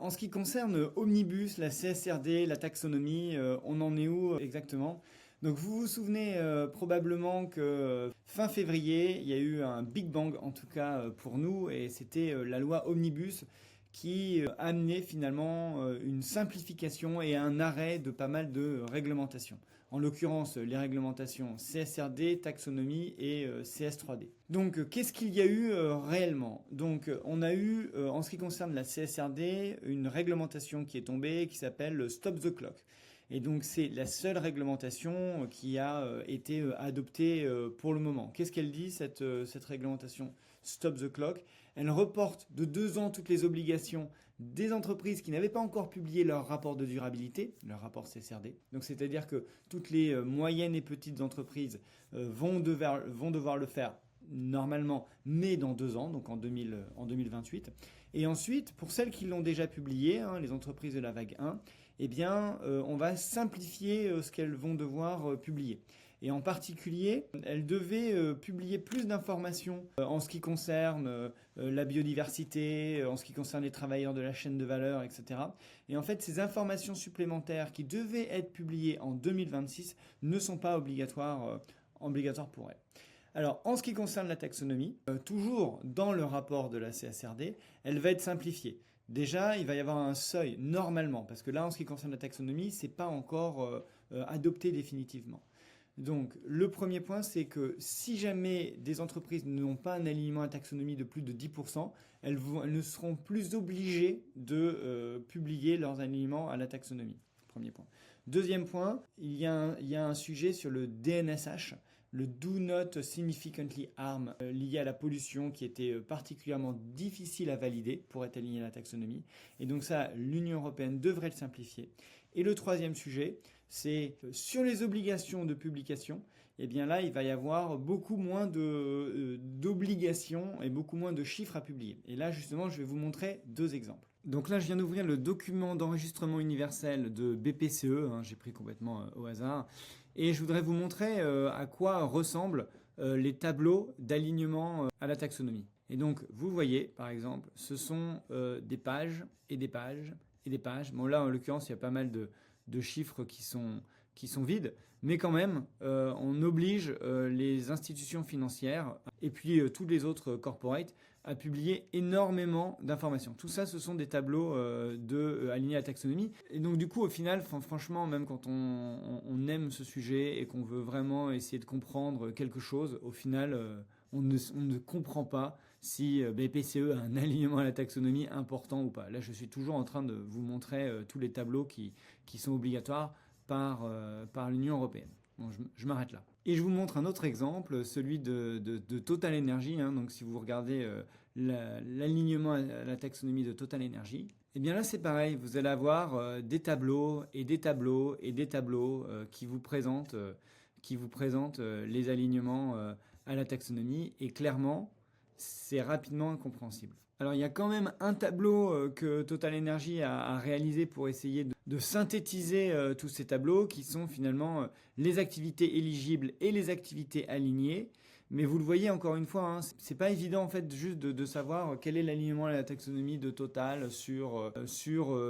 en ce qui concerne Omnibus, la CSRD, la taxonomie, on en est où exactement? Donc vous vous souvenez probablement que fin février, il y a eu un Big Bang en tout cas pour nous et c'était la loi Omnibus qui a amené finalement une simplification et un arrêt de pas mal de réglementations. En l'occurrence, les réglementations CSRD, taxonomie et CS3D. Donc, qu'est-ce qu'il y a eu réellement? Donc, on a eu, en ce qui concerne la CSRD, une réglementation qui est tombée qui s'appelle Stop the Clock. Et donc, c'est la seule réglementation qui a été adoptée pour le moment. Qu'est-ce qu'elle dit, cette réglementation Stop the Clock? Elle reporte de 2 ans toutes les obligations des entreprises qui n'avaient pas encore publié leur rapport de durabilité, leur rapport CSRD. Donc, c'est-à-dire que toutes les moyennes et petites entreprises vont devoir le faire normalement, mais dans 2 ans, donc en 2028. Et ensuite, pour celles qui l'ont déjà publié, les entreprises de la vague 1, eh bien, on va simplifier ce qu'elles vont devoir publier. Et en particulier, elles devaient publier plus d'informations en ce qui concerne la biodiversité, en ce qui concerne les travailleurs de la chaîne de valeur, etc. Et en fait, ces informations supplémentaires qui devaient être publiées en 2026 ne sont pas obligatoires pour elles. Alors, en ce qui concerne la taxonomie, toujours dans le rapport de la CSRD, elle va être simplifiée. Déjà, il va y avoir un seuil, normalement, parce que là, en ce qui concerne la taxonomie, c'est pas encore adopté définitivement. Donc, le premier point, c'est que si jamais des entreprises n'ont pas un alignement à la taxonomie de plus de 10%, elles ne seront plus obligées de publier leurs alignements à la taxonomie. Premier point. Deuxième point, il y a un sujet sur le DNSH, le Do Not Significantly Harm, lié à la pollution qui était particulièrement difficile à valider pour être aligné à la taxonomie. Et donc ça, l'Union européenne devrait le simplifier. Et le troisième sujet, c'est sur les obligations de publication, eh bien là, il va y avoir beaucoup moins d'obligations et beaucoup moins de chiffres à publier. Et là, justement, je vais vous montrer 2 exemples. Donc là, je viens d'ouvrir le document d'enregistrement universel de BPCE, j'ai pris complètement au hasard, et je voudrais vous montrer à quoi ressemblent les tableaux d'alignement à la taxonomie. Et donc, vous voyez, par exemple, ce sont des pages et des pages et des pages. Bon là, en l'occurrence, il y a pas mal de chiffres qui sont vides, mais quand même, on oblige les institutions financières et puis tous les autres corporates à publier énormément d'informations. Tout ça, ce sont des tableaux alignés à la taxonomie. Et donc du coup, au final, franchement, même quand on aime ce sujet et qu'on veut vraiment essayer de comprendre quelque chose, au final, on ne comprend pas si BPCE a un alignement à la taxonomie important ou pas. Là, je suis toujours en train de vous montrer tous les tableaux qui sont obligatoires par l'Union européenne. Bon, je m'arrête là. Et je vous montre un autre exemple, celui de Total Energy. Donc si vous regardez l'alignement à la taxonomie de Total Energy, eh bien là c'est pareil, vous allez avoir des tableaux et des tableaux et des tableaux qui vous présentent les alignements à la taxonomie. Et clairement, c'est rapidement incompréhensible. Alors il y a quand même un tableau que Total Energy a réalisé pour essayer de synthétiser tous ces tableaux qui sont finalement les activités éligibles et les activités alignées. Mais vous le voyez encore une fois, c'est pas évident en fait juste de savoir quel est l'alignement à la taxonomie de Total sur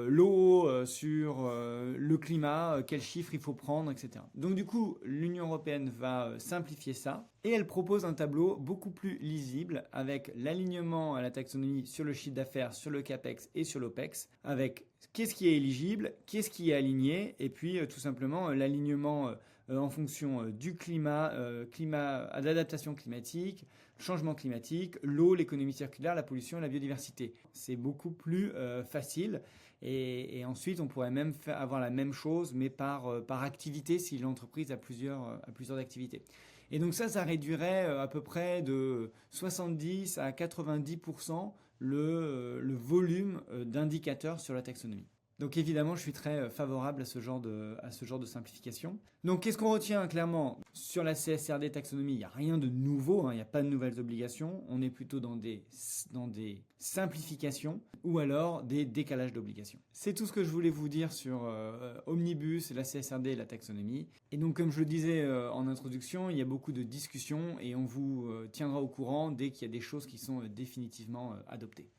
l'eau, sur le climat, quels chiffres il faut prendre, etc. Donc du coup, l'Union européenne va simplifier ça et elle propose un tableau beaucoup plus lisible avec l'alignement à la taxonomie sur le chiffre d'affaires, sur le CAPEX et sur l'OPEX, avec qu'est-ce qui est éligible, qu'est-ce qui est aligné, et puis tout simplement l'alignement en fonction du climat, l'adaptation climatique, le changement climatique, l'eau, l'économie circulaire, la pollution et la biodiversité. C'est beaucoup plus facile et ensuite on pourrait même avoir la même chose mais par activité si l'entreprise a plusieurs activités. Et donc ça réduirait à peu près de 70 à 90% le volume d'indicateurs sur la taxonomie. Donc évidemment, je suis très favorable à ce genre de simplification. Donc qu'est-ce qu'on retient clairement? Sur la CSRD taxonomie, il n'y a rien de nouveau, il n'y a pas de nouvelles obligations. On est plutôt dans des simplifications ou alors des décalages d'obligations. C'est tout ce que je voulais vous dire sur Omnibus, la CSRD et la taxonomie. Et donc comme je le disais en introduction, il y a beaucoup de discussions et on vous tiendra au courant dès qu'il y a des choses qui sont définitivement adoptées.